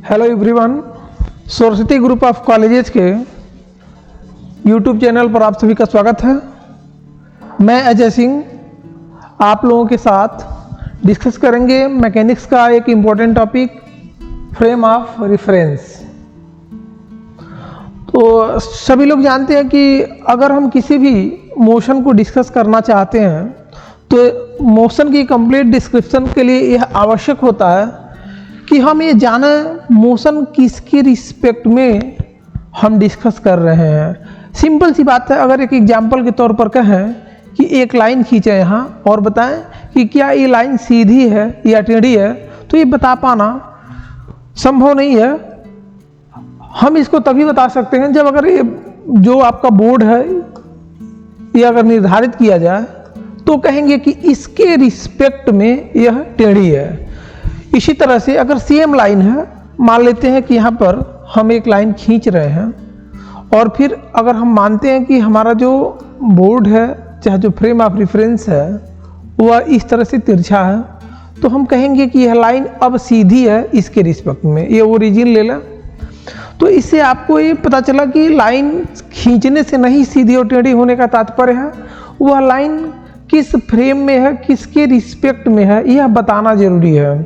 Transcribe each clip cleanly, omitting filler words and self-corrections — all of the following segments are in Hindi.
Hello everyone, Saraswati group of colleges के यूट्यूब चैनल पर आप सभी का स्वागत है। मैं अजय सिंह आप लोगों के साथ डिस्कस करेंगे मैकेनिक्स का एक important topic, frame of reference. तो सभी लोग जानते हैं कि अगर हम किसी भी मोशन को डिस्कस करना चाहते हैं तो मोशन की कंप्लीट डिस्क्रिप्शन के लिए यह आवश्यक होता है कि हम ये जाने मोशन किसके रिस्पेक्ट में हम डिस्कस कर रहे हैं। सिंपल सी बात है, अगर एक एग्जांपल के तौर पर कहें कि एक लाइन खींचे यहाँ और बताएं कि क्या ये लाइन सीधी है या टेढ़ी है, तो ये बता पाना संभव नहीं है। हम इसको तभी बता सकते हैं जब अगर ये जो आपका बोर्ड है ये अगर निर्धारित किया जाए तो कहेंगे कि इसके रिस्पेक्ट में यह टेढ़ी है। इसी तरह से अगर सेम लाइन है, मान लेते हैं कि यहाँ पर हम एक लाइन खींच रहे हैं और फिर अगर हम मानते हैं कि हमारा जो बोर्ड है चाहे जो फ्रेम ऑफ रेफरेंस है वह इस तरह से तिरछा है, तो हम कहेंगे कि यह लाइन अब सीधी है इसके रिस्पेक्ट में, ये ओरिजिन ले लें। तो इससे आपको ये पता चला कि लाइन खींचने से नहीं सीधी और टेढ़ी होने का तात्पर्य है वह लाइन किस फ्रेम में है, किसके रिस्पेक्ट में है, यह बताना जरूरी है।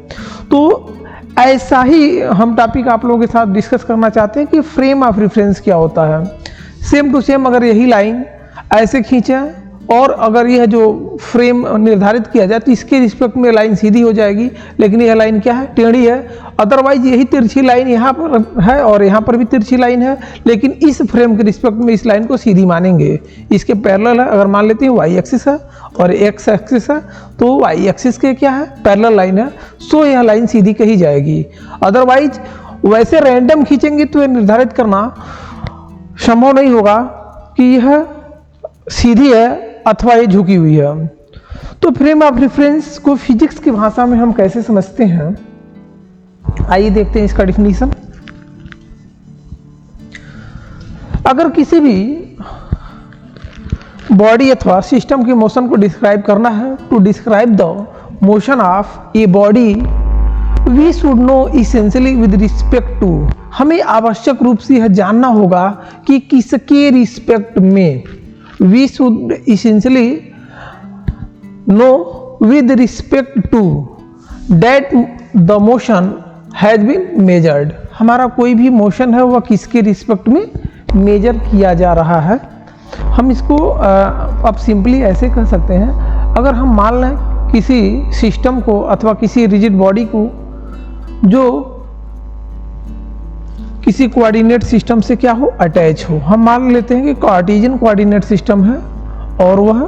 तो ऐसा ही हम टॉपिक आप लोगों के साथ डिस्कस करना चाहते हैं कि फ्रेम ऑफ रेफरेंस क्या होता है। सेम टू सेम अगर यही लाइन ऐसे खींचें और अगर यह जो फ्रेम निर्धारित किया जाए तो इसके रिस्पेक्ट में लाइन सीधी हो जाएगी, लेकिन यह लाइन क्या है, टेढ़ी है। अदरवाइज यही तिरछी लाइन यहाँ पर है और यहाँ पर भी तिरछी लाइन है, लेकिन इस फ्रेम के रिस्पेक्ट में इस लाइन को सीधी मानेंगे। इसके पैरेलल है, अगर मान लेते हैं वाई एक्सिस है और एक्स एक्सिस है तो वाई एक्सिस के क्या है, पैरेलल लाइन है, सो यह लाइन सीधी कही जाएगी। अदरवाइज वैसे रैंडम खींचेंगे तो यह निर्धारित करना संभव नहीं होगा कि यह सीधी है अथवा ये झुकी हुई है। तो फ्रेम ऑफ रेफरेंस को फिजिक्स की भाषा में हम कैसे समझते हैं, आइए देखते हैं इसका डिफिनीशन। अगर किसी भी बॉडी अथवा सिस्टम के मोशन को डिस्क्राइब करना है, to describe the motion of a body we should know essentially with respect to, हमें आवश्यक रूप से यह जानना होगा कि किसके रिस्पेक्ट में। We should essentially know with respect to that the motion has been measured, हमारा कोई भी मोशन है वह किसके रिस्पेक्ट में मेजर किया जा रहा है। हम इसको अब सिंपली ऐसे कह सकते हैं, अगर हम मान लें किसी सिस्टम को अथवा किसी रिजिड बॉडी को जो किसी कोऑर्डिनेट सिस्टम से क्या हो, अटैच हो। हम मान लेते हैं कि कार्टेशियन कोऑर्डिनेट सिस्टम है और वह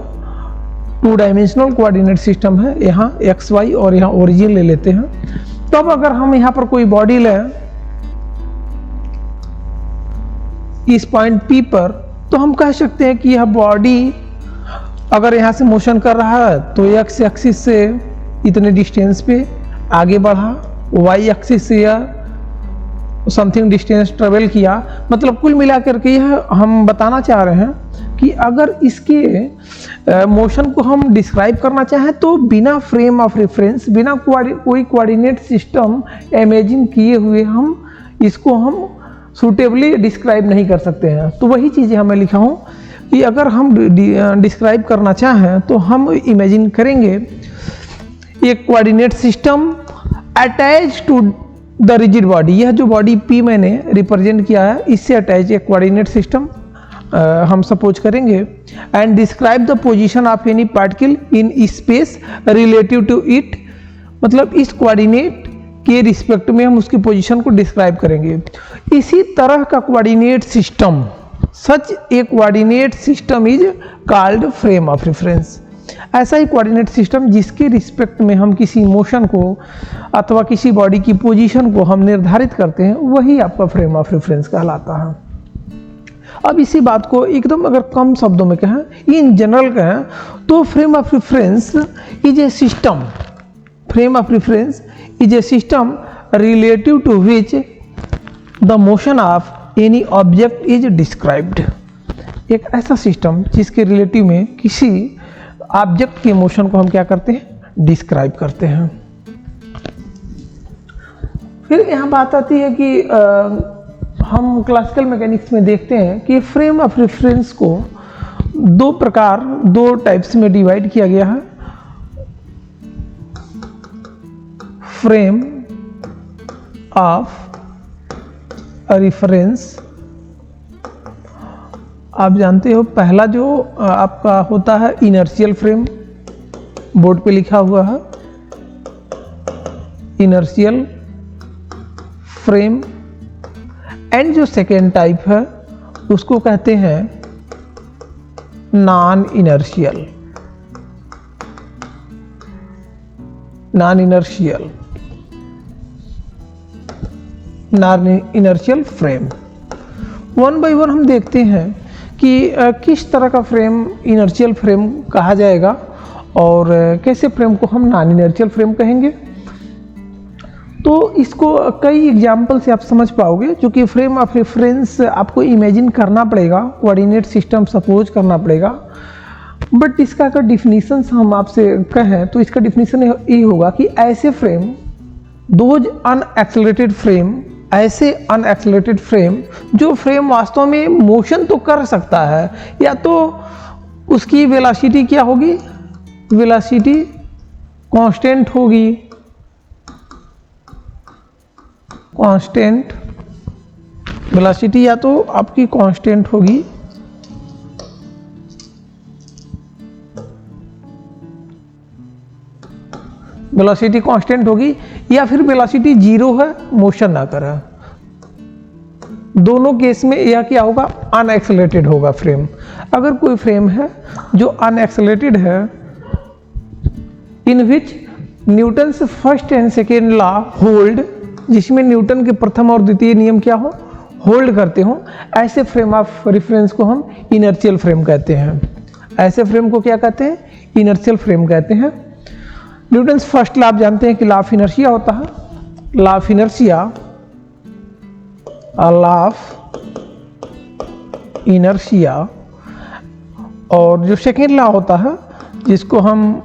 2 डायमेंशनल कोऑर्डिनेट सिस्टम है, यहाँ एक्स वाई और यहाँ ओरिजिन ले लेते हैं। तब अगर हम यहाँ पर कोई बॉडी लें इस पॉइंट पी पर, तो हम कह सकते हैं कि यह बॉडी अगर यहाँ से मोशन कर रहा है तो एक्स एक्सिस से इतने डिस्टेंस पे आगे बढ़ा, वाई एक्सिस से यह समथिंग डिस्टेंस ट्रेवल किया। मतलब कुल मिलाकर के यह हम बताना चाह रहे हैं कि अगर इसके मोशन को हम डिस्क्राइब करना चाहें तो बिना फ्रेम ऑफ रेफरेंस, बिना कोई कोऑर्डिनेट सिस्टम इमेजिन किए हुए हम इसको हम सूटेबली डिस्क्राइब नहीं कर सकते हैं। तो वही चीज़ें हमें लिखा हूँ कि अगर हम डिस्क्राइब करना चाहें तो हम इमेजिन करेंगे एक coordinate system attach to the rigid body. यह जो बॉडी पी मैंने रिप्रेजेंट किया है इससे अटैच एक कोऑर्डिनेट सिस्टम हम सपोज करेंगे and describe the position of any particle in space relative to it, मतलब इस कोऑर्डिनेट के रिस्पेक्ट में हम उसकी पोजीशन को डिस्क्राइब करेंगे। इसी तरह का coordinate system, such A coordinate system is called frame of reference. ऐसा ही कोऑर्डिनेट सिस्टम जिसके रिस्पेक्ट में हम किसी मोशन को अथवा किसी बॉडी की पोजीशन को हम निर्धारित करते हैं वही आपका फ्रेम ऑफ रेफरेंस कहलाता है। अब इसी बात को एकदम अगर कम शब्दों में कहें, इन जनरल कहें, तो frame of reference is a system, frame of reference is a system relative to which the motion of any object is described. एक ऐसा सिस्टम जिसके रिलेटिव में किसी ऑब्जेक्ट के मोशन को हम क्या करते हैं, डिस्क्राइब करते हैं। फिर यहाँ बात आती है कि हम क्लासिकल मैकेनिक्स में देखते हैं कि फ्रेम ऑफ रेफरेंस को दो टाइप्स में डिवाइड किया गया है। फ्रेम ऑफ रेफरेंस, आप जानते हो पहला जो आपका होता है इनर्शियल फ्रेम, बोर्ड पे लिखा हुआ है इनर्शियल फ्रेम, एंड जो सेकेंड टाइप है उसको कहते हैं non inertial frame. One by one हम देखते हैं कि किस तरह का फ्रेम इनर्शियल फ्रेम कहा जाएगा और कैसे फ्रेम को हम नॉन इनर्शियल फ्रेम कहेंगे। तो इसको कई एग्जाम्पल से आप समझ पाओगे, जो कि फ्रेम ऑफ रेफरेंस आपको इमेजिन करना पड़ेगा, कोऑर्डिनेट सिस्टम सपोज करना पड़ेगा। बट इसका अगर डिफिनीशन हम आपसे कहें तो इसका डिफिनीशन ये होगा कि ऐसे फ्रेम, दोज अनएक्सेलरेटेड फ्रेम, ऐसे अनएक्सेलरेटेड फ्रेम जो फ्रेम वास्तव में मोशन तो कर सकता है, या तो उसकी वेलोसिटी क्या होगी, वेलोसिटी कांस्टेंट होगी, कांस्टेंट वेलोसिटी या तो आपकी कांस्टेंट होगी, वेलोसिटी कांस्टेंट होगी, या फिर वेलोसिटी जीरो है, मोशन ना करे। दोनों केस में यह क्या होगा, अनएक्सेलरेटेड होगा फ्रेम। अगर कोई फ्रेम है जो अनएक्सेलरेटेड है, in which Newton's first and second law hold, जिसमें न्यूटन के प्रथम और द्वितीय नियम क्या हो, होल्ड करते हो, ऐसे फ्रेम ऑफ रेफरेंस को हम इनर्शियल फ्रेम कहते हैं। ऐसे फ्रेम को क्या कहते हैं, इनर्शियल फ्रेम कहते हैं। न्यूटन्स फर्स्ट लॉ आप जानते हैं कि लॉ ऑफ इनर्शिया होता है, law of inertia, law of inertia. और जो सेकेंड लॉ होता है जिसको हम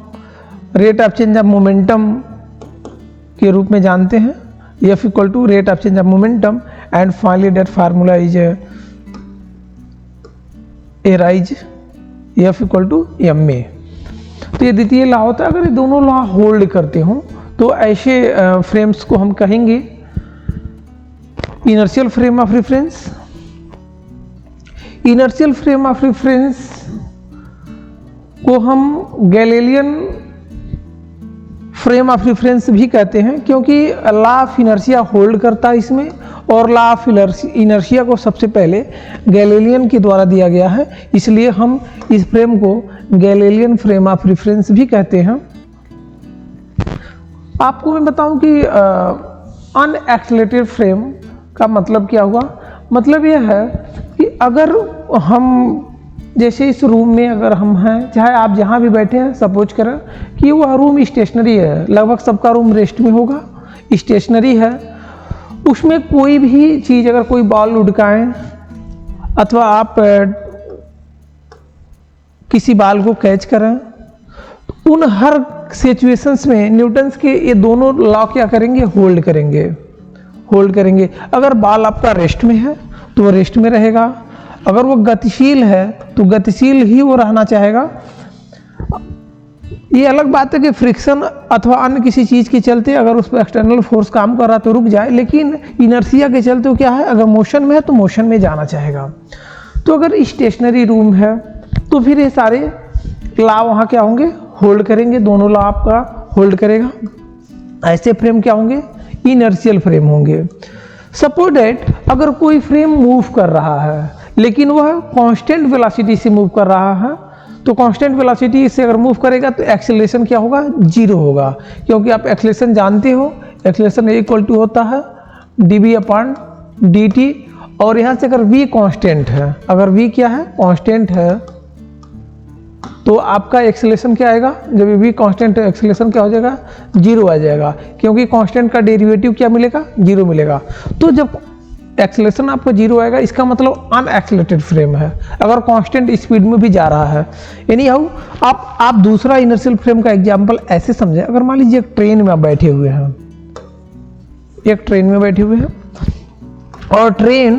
rate of change of momentum के रूप में जानते हैं, F equal to rate of change of momentum, and finally that formula is arise F equal to ma। तो ये द्वितीय लॉ होता है। अगर ये दोनों लॉ होल्ड करते हो तो ऐसे फ्रेम्स को हम कहेंगे inertial frame of reference. Inertial frame of reference को हम गैलीलियन फ्रेम ऑफ रेफरेंस भी कहते हैं, क्योंकि लॉ ऑफ इनर्शिया होल्ड करता है इसमें, और लॉ ऑफ इनर्शिया को सबसे पहले गैलीलियन के द्वारा दिया गया है, इसलिए हम इस फ्रेम को गैलीलियन फ्रेम ऑफ रेफरेंस भी कहते हैं। आपको मैं बताऊं कि अनएक्सेलरेटेड फ्रेम का मतलब क्या हुआ। मतलब यह है कि अगर हम जैसे इस रूम में अगर हम हैं, चाहे आप जहाँ भी बैठे हैं, सपोज करें कि वह रूम स्टेशनरी है, लगभग सबका रूम रेस्ट में होगा, स्टेशनरी है, उसमें कोई भी चीज़ अगर कोई बॉल लुढ़काएं अथवा आप किसी बॉल को कैच करें, तो उन हर सिचुएशंस में न्यूटन्स के ये दोनों लॉ क्या करेंगे, होल्ड करेंगे। अगर बॉल आपका रेस्ट में है तो वो रेस्ट में रहेगा, अगर वो गतिशील है तो गतिशील ही वो रहना चाहेगा। ये अलग बात है कि फ्रिक्शन अथवा अन्य किसी चीज़ के चलते अगर उस पर एक्सटर्नल फोर्स काम कर रहा तो रुक जाए, लेकिन इनर्शिया के चलते वो क्या है, अगर मोशन में है तो मोशन में जाना चाहेगा। तो अगर स्टेशनरी रूम है तो फिर ये सारे लॉ वहाँ क्या होंगे, होल्ड करेंगे, दोनों लॉ आपका होल्ड करेगा। ऐसे फ्रेम क्या होंगे, इनर्शियल फ्रेम होंगे। सपोज दैट अगर कोई फ्रेम मूव कर रहा है लेकिन वह कांस्टेंट वेलोसिटी से मूव कर रहा है, तो कांस्टेंट वेलोसिटी से अगर मूव करेगा तो एक्सेलरेशन क्या होगा, जीरो होगा, क्योंकि आप एक्सेलरेशन जानते हो, एक्सेलरेशन इक्वल टू होता है dv/dt। और यहाँ से अगर v कांस्टेंट है, अगर v क्या है, कांस्टेंट है, तो आपका एक्सेलरेशन क्या आएगा, जब v कांस्टेंट है एक्सेलरेशन क्या हो जाएगा, जीरो आ जाएगा, क्योंकि कांस्टेंट का डेरिवेटिव क्या मिलेगा, जीरो मिलेगा। तो जब एक्सेलरेशन आपको जीरो आएगा, इसका मतलब अनएक्सेलरेटेड फ्रेम है, अगर कांस्टेंट स्पीड में भी जा रहा है। यानी हाउ आप दूसरा इनर्शियल फ्रेम का एग्जांपल ऐसे समझें, अगर मान लीजिए एक ट्रेन में आप बैठे हुए हैं, एक ट्रेन में बैठे हुए हैं और ट्रेन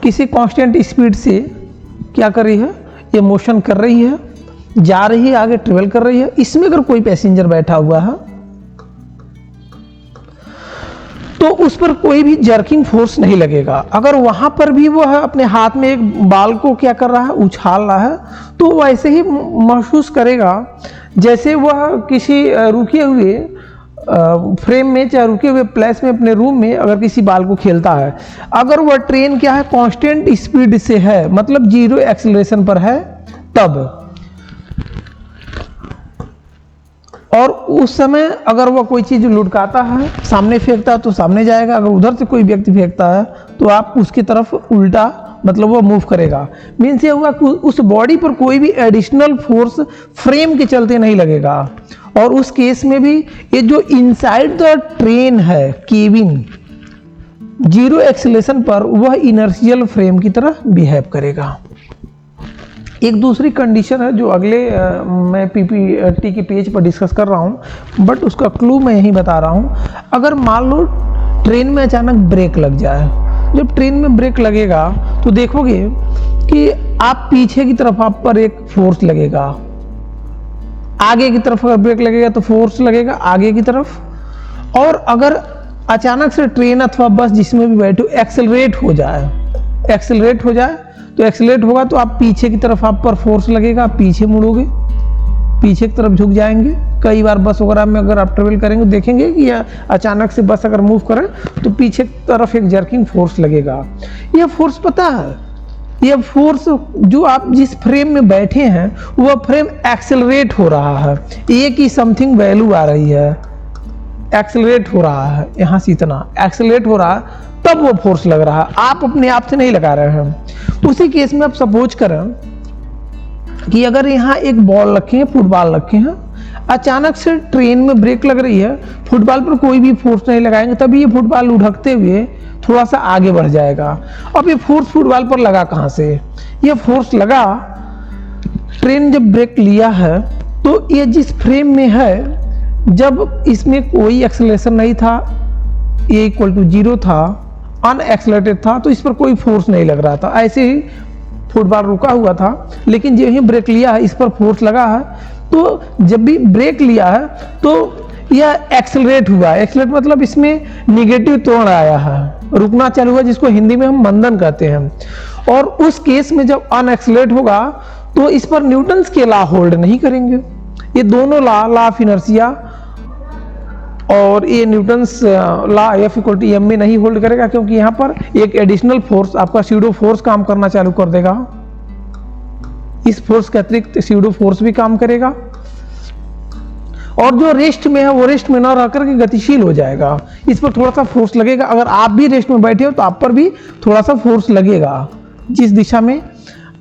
किसी कांस्टेंट स्पीड से क्या कर रही है, ये मोशन कर रही है, जा रही है, आगे ट्रेवल कर रही है। इसमें अगर कोई पैसेंजर बैठा हुआ है तो उस पर कोई भी जर्किंग फोर्स नहीं लगेगा। अगर वहां पर भी वो है अपने हाथ में एक बाल को क्या कर रहा है, उछाल रहा है, तो वैसे ही महसूस करेगा जैसे वह किसी रुके हुए फ्रेम में, चाहे रुके हुए प्लेस में, अपने रूम में अगर किसी बाल को खेलता है। अगर वह ट्रेन क्या है, कांस्टेंट स्पीड से है, मतलब 0 एक्सेलरेशन पर है, तब और उस समय अगर वह कोई चीज लुढ़काता है, सामने फेंकता है तो सामने जाएगा, अगर उधर से कोई व्यक्ति फेंकता है तो आप उसकी तरफ उल्टा, मतलब वो मूव करेगा। मीन्स ये हुआ कि उस बॉडी पर कोई भी एडिशनल फोर्स फ्रेम के चलते नहीं लगेगा। और उस केस में भी ये जो इनसाइड द ट्रेन है, केबिन, 0 एक्सेलरेशन पर वह इनर्शियल फ्रेम की तरह बिहेव करेगा। एक दूसरी कंडीशन है जो अगले मैं पीपीटी के पेज पर डिस्कस कर रहा हूँ, बट उसका क्लू मैं यहीं बता रहा हूँ। अगर मान लो ट्रेन में अचानक ब्रेक लग जाए, जब ट्रेन में ब्रेक लगेगा तो देखोगे कि आप पीछे की तरफ आप पर एक फोर्स लगेगा, आगे की तरफ अगर ब्रेक लगेगा तो फोर्स लगेगा आगे की तरफ। और अगर अचानक से ट्रेन अथवा बस जिसमें भी बैठो एक्सेलरेट हो जाए तो एक्सेलरेट होगा तो आप पीछे की तरफ आप पर फोर्स लगेगा, पीछे मुड़ोगे, पीछे की तरफ झुक जाएंगे। कई बार बस वगैरह में अगर आप ट्रेवल करेंगे देखेंगे कि अचानक से बस अगर मूव करें तो पीछे की तरफ एक जर्किंग फोर्स लगेगा। यह फोर्स पता है, यह फोर्स जो आप जिस फ्रेम में बैठे हैं वह फ्रेम एक्सेलरेट हो रहा है, एक ही समथिंग वैल्यू आ रही है, एक्सेलरेट हो रहा है, यहाँ से इतना एक्सेलरेट हो रहा है, तब वो फोर्स लग रहा है, आप अपने आप से नहीं लगा रहे हैं। उसी केस में आप सपोज करें कि अगर यहाँ एक बॉल रखे हैं, फुटबॉल रखे हैं, अचानक से ट्रेन में ब्रेक लग रही है, फुटबॉल पर कोई भी फोर्स नहीं लगाएंगे, तभी ये फुटबॉल लुढ़कते हुए थोड़ा सा आगे बढ़ जाएगा। अब ये फोर्स फुटबॉल पर लगा कहाँ से? ये फोर्स लगा, ट्रेन जब ब्रेक लिया है तो ये जिस फ्रेम में है, जब इसमें कोई एक्सेलरेशन नहीं था, ये इक्वल टू 0 था, अनएक्सेलरेटेड था, तो इस पर कोई फोर्स नहीं लग रहा था। ऐसे ही फुटबॉल रुका हुआ था, लेकिन जो ही ब्रेक लिया है इस पर फोर्स लगा है। तो जब भी ब्रेक लिया है तो यह एक्सेलरेट हुआ है। एक्सेलरेट मतलब इसमें निगेटिव त्वरण आया है, रुकना चालू हुआ, जिसको हिंदी में हम मंदन कहते हैं। और उस केस में जब अनएक्सेलरेट होगा तो इस पर न्यूटन्स के लॉ होल्ड नहीं करेंगे। ये दोनों लॉ ऑफ इनर्शिया और ये Newton's law F equal to m में नहीं होल्ड करेगा, क्योंकि यहाँ पर एक एडिशनल फोर्स, आपका स्यूडो फोर्स काम करना चालू कर देगा। इस फोर्स के अतिरिक्त स्यूडो फोर्स भी काम करेगा, और जो रेस्ट में है वो रेस्ट में ना रह करके गतिशील हो जाएगा। इस पर थोड़ा सा फोर्स लगेगा। अगर आप भी रेस्ट में बैठे हो तो आप पर भी थोड़ा सा फोर्स लगेगा, जिस दिशा में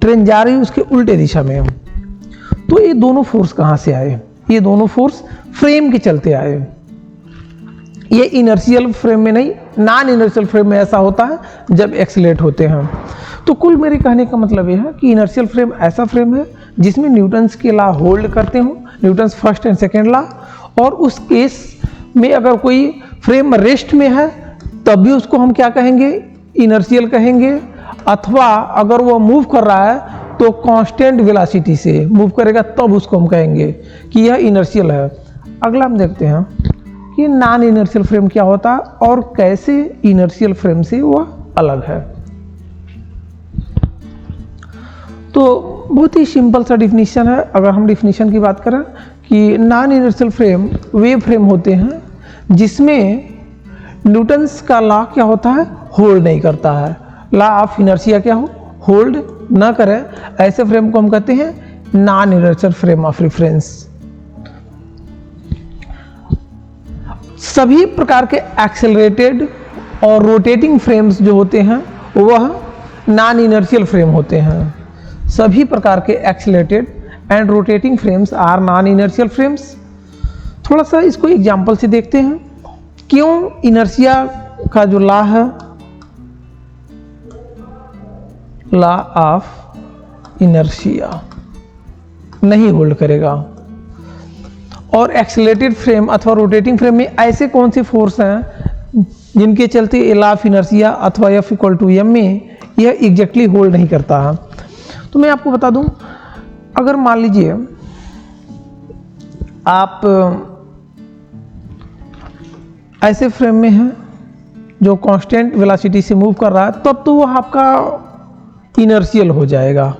ट्रेन जा रही है उसके उल्टे दिशा में। तो ये दोनों फोर्स कहाँ से आए? ये दोनों फोर्स फ्रेम के चलते आए। ये इनर्शियल फ्रेम में नहीं, नॉन इनर्शियल फ्रेम में ऐसा होता है जब एक्सेलरेट होते हैं। तो कुल मेरे कहने का मतलब यह है कि इनर्शियल फ्रेम ऐसा फ्रेम है जिसमें न्यूटन्स के लॉ होल्ड करते हो, Newton's first and second law. और उस केस में अगर कोई फ्रेम रेस्ट में है तब भी उसको हम क्या कहेंगे? इनर्शियल कहेंगे। अथवा अगर वो मूव कर रहा है तो कांस्टेंट वेलोसिटी से मूव करेगा, तब उसको हम कहेंगे कि यह इनर्शियल है। अगला हम देखते हैं कि नॉन इनर्शियल फ्रेम क्या होता है और कैसे इनर्शियल फ्रेम से वह अलग है। तो बहुत ही सिंपल सा डिफिनीशन है। अगर हम डिफिनीशन की बात करें कि नॉन इनर्शियल फ्रेम वे फ्रेम होते हैं जिसमें न्यूटन्स का लॉ क्या होता है? होल्ड नहीं करता है। लॉ ऑफ इनर्शिया क्या हो? होल्ड ना करे। ऐसे फ्रेम को हम कहते हैं non inertial frame of reference. सभी प्रकार के एक्सेलरेटेड और रोटेटिंग फ्रेम्स जो होते हैं वह नॉन इनर्शियल फ्रेम होते हैं। सभी प्रकार के accelerated and rotating frames are non inertial frames. थोड़ा सा इसको एग्जांपल से देखते हैं। क्यों इनर्शिया का जो लॉ है, लॉ ऑफ इनर्शिया, नहीं होल्ड करेगा। और एक्सेलरेटेड फ्रेम अथवा रोटेटिंग फ्रेम में ऐसे कौन से फोर्स हैं जिनके चलते लॉ ऑफ इनर्शिया अथवा F इक्वल टू m में यह एग्जैक्टली होल्ड नहीं करता है। तो मैं आपको बता दूं, अगर मान लीजिए आप ऐसे फ्रेम में हैं जो कांस्टेंट वेलोसिटी से मूव कर रहा है, तब तो वो आपका इनर्शियल हो जाएगा,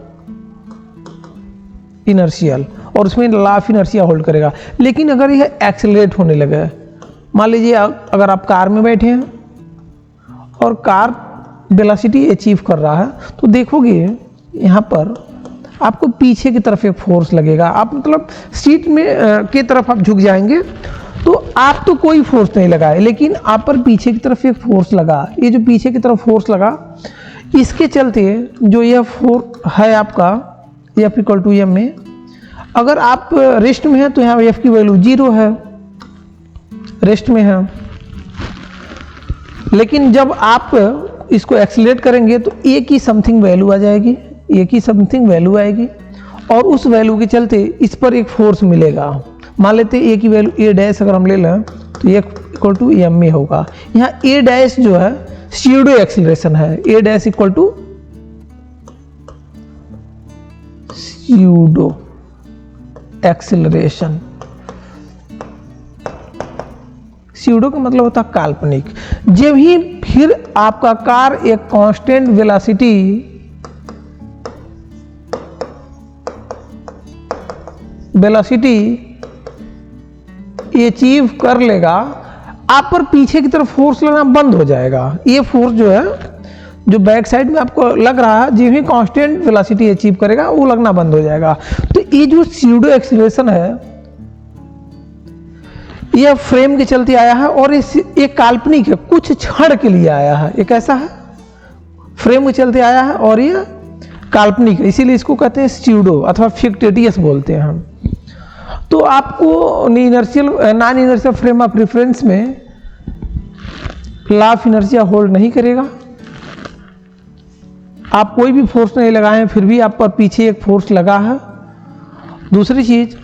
इनर्शियल, और उसमें लॉ ऑफ इनर्शिया होल्ड करेगा। लेकिन अगर यह एक्सेलरेट होने लगे, मान लीजिए अगर आप कार में बैठे हैं और कार वेलोसिटी अचीव कर रहा है, तो देखोगे यहाँ पर आपको पीछे की तरफ एक फोर्स लगेगा। आप मतलब सीट में के तरफ आप झुक जाएंगे, तो आप तो कोई फोर्स नहीं लगाए, लेकिन आप पर पीछे की तरफ एक फोर्स लगा। ये जो पीछे की तरफ फोर्स लगा, इसके चलते जो यह फोर्स है आपका F इक्वल टू m में, अगर आप रेस्ट में हैं तो यहाँ F की वैल्यू 0 है, रेस्ट में है। लेकिन जब आप इसको एक्सीलरेट करेंगे तो A की समथिंग वैल्यू आ जाएगी, A की समथिंग वैल्यू आएगी, और उस वैल्यू के चलते इस पर एक फोर्स मिलेगा। मान लेते हैं A की वैल्यू A डैश अगर हम ले लें तो F इक्वल टू m में होगा। यहाँ A डैश जो है स्यूडो एक्सीलरेशन है, A dash equal to pseudo acceleration. Pseudo का मतलब होता है काल्पनिक। जब ही फिर आपका कार एक कांस्टेंट वेलोसिटी अचीव कर लेगा, आप पर पीछे की तरफ फोर्स लगना बंद हो जाएगा। ये फोर्स जो है, जो बैक साइड में आपको लग रहा है, जब ही कांस्टेंट वेलोसिटी अचीव करेगा वो लगना बंद हो जाएगा। तो ये जो स्यूडो एक्सीलरेशन है, यह फ्रेम के चलते आया है, और एक काल्पनिक है, कुछ क्षण के लिए आया है। एक ऐसा है फ्रेम के चलते आया है और यह काल्पनिक है, इसीलिए इसको कहते हैं स्यूडो अथवा फिक्टिटियस बोलते हैं हम। तो आपको non inertial frame of reference में लॉ ऑफ इनर्शिया होल्ड नहीं करेगा। आप कोई भी फोर्स नहीं लगाए हैं, फिर भी आप पर पीछे एक फोर्स लगा है। दूसरी चीज,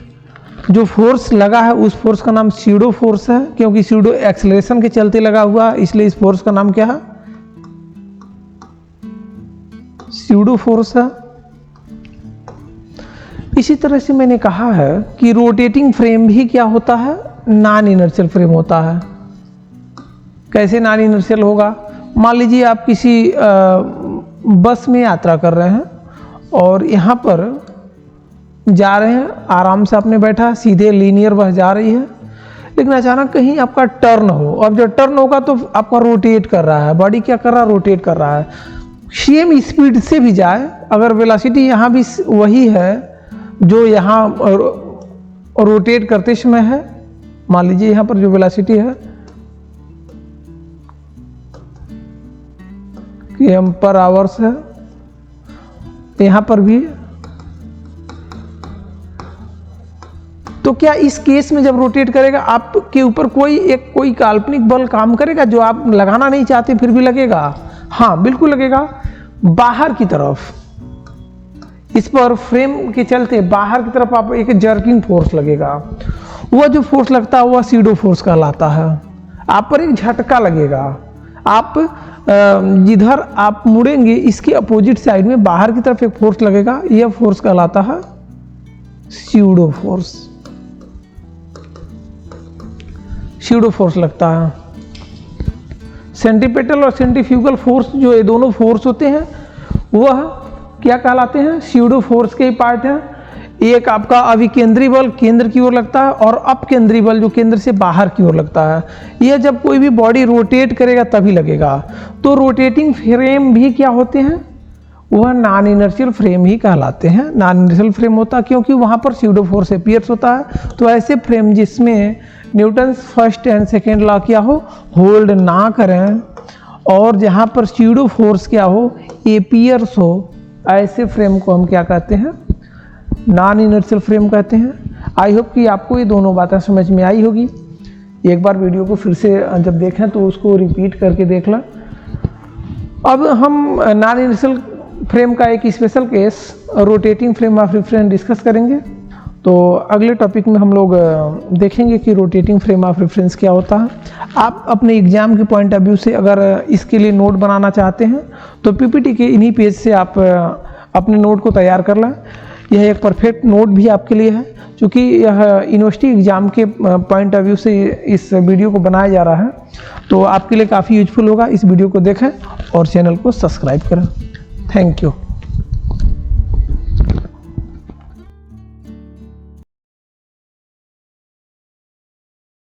जो फोर्स लगा है उस फोर्स का नाम स्यूडो फोर्स है, क्योंकि स्यूडो एक्सेलरेशन के चलते लगा हुआ, इसलिए इस फोर्स का नाम क्या है? स्यूडो फोर्स है। इसी तरह से मैंने कहा है कि रोटेटिंग फ्रेम भी क्या होता है? नॉन इनर्शियल फ्रेम होता है। कैसे नॉन इनर्शियल होगा? मान लीजिए आप किसी बस में यात्रा कर रहे हैं और यहाँ पर जा रहे हैं, आराम से आपने बैठा, सीधे लीनियर बस जा रही है, लेकिन अचानक कहीं आपका टर्न हो। अब जब टर्न होगा तो आपका रोटेट कर रहा है, बॉडी क्या कर रहा है? रोटेट कर रहा है। सेम स्पीड से भी जाए, अगर वेलोसिटी यहाँ भी वही है जो यहाँ रोटेट करते समय है, मान लीजिए यहाँ पर जो वेलोसिटी है km पर आवर्स है, यहाँ पर भी, तो क्या इस केस में जब रोटेट करेगा आपके ऊपर कोई काल्पनिक बल काम करेगा जो आप लगाना नहीं चाहते फिर भी लगेगा? हाँ, बिल्कुल लगेगा। बाहर की तरफ, इस पर फ्रेम के चलते बाहर की तरफ आप एक जर्किंग फोर्स लगेगा। वह जो फोर्स लगता है वह स्यूडो फोर्स कहलाता है। आप पर एक झटका लगेगा, आप जिधर आप मुड़ेंगे इसके अपोजिट साइड में बाहर की तरफ एक फोर्स लगेगा, यह फोर्स कहलाता है स्यूडो फोर्स। स्यूडो फोर्स लगता है। सेंट्रीपेटल और सेंट्रीफ्यूगल फोर्स, जो ये दोनों फोर्स होते हैं, वह क्या कहलाते हैं? स्यूडो फोर्स के ही पार्ट हैं। एक आपका अभिकेंद्री बल केंद्र की ओर लगता है, और अपकेंद्री बल जो केंद्र से बाहर की ओर लगता है। यह जब कोई भी बॉडी रोटेट करेगा तभी लगेगा। तो रोटेटिंग फ्रेम भी क्या होते हैं? वह नॉन इनर्शियल फ्रेम ही कहलाते हैं। नॉन इनर्शियल फ्रेम होता है क्योंकि वहाँ पर स्यूडो फोर्स अपीयर्स होता है। तो ऐसे फ्रेम जिसमें Newton first and second law क्या हो, होल्ड ना करें, और जहाँ पर स्यूडो फोर्स क्या हो, अपीयर्स हो, ऐसे फ्रेम को हम क्या कहते हैं? नॉन इनर्शियल फ्रेम कहते हैं। आई होप कि आपको ये दोनों बातें समझ में आई होगी। एक बार वीडियो को फिर से जब देखें तो उसको रिपीट करके देख लें। अब हम नॉन इनर्शियल फ्रेम का एक special case rotating frame of reference discuss करेंगे। तो अगले टॉपिक में हम लोग देखेंगे कि रोटेटिंग फ्रेम ऑफ रेफरेंस क्या होता है। आप अपने एग्जाम के पॉइंट ऑफ व्यू से अगर इसके लिए नोट बनाना चाहते हैं तो पीपीटी के इन्हीं पेज से आप अपने नोट को तैयार कर लें। यह एक परफेक्ट नोट भी आपके लिए है, क्योंकि यह यूनिवर्सिटी एग्ज़ाम के पॉइंट ऑफ व्यू से इस वीडियो को बनाया जा रहा है, तो आपके लिए काफ़ी यूजफुल होगा। इस वीडियो को देखें और चैनल को सब्सक्राइब करें। Thank you.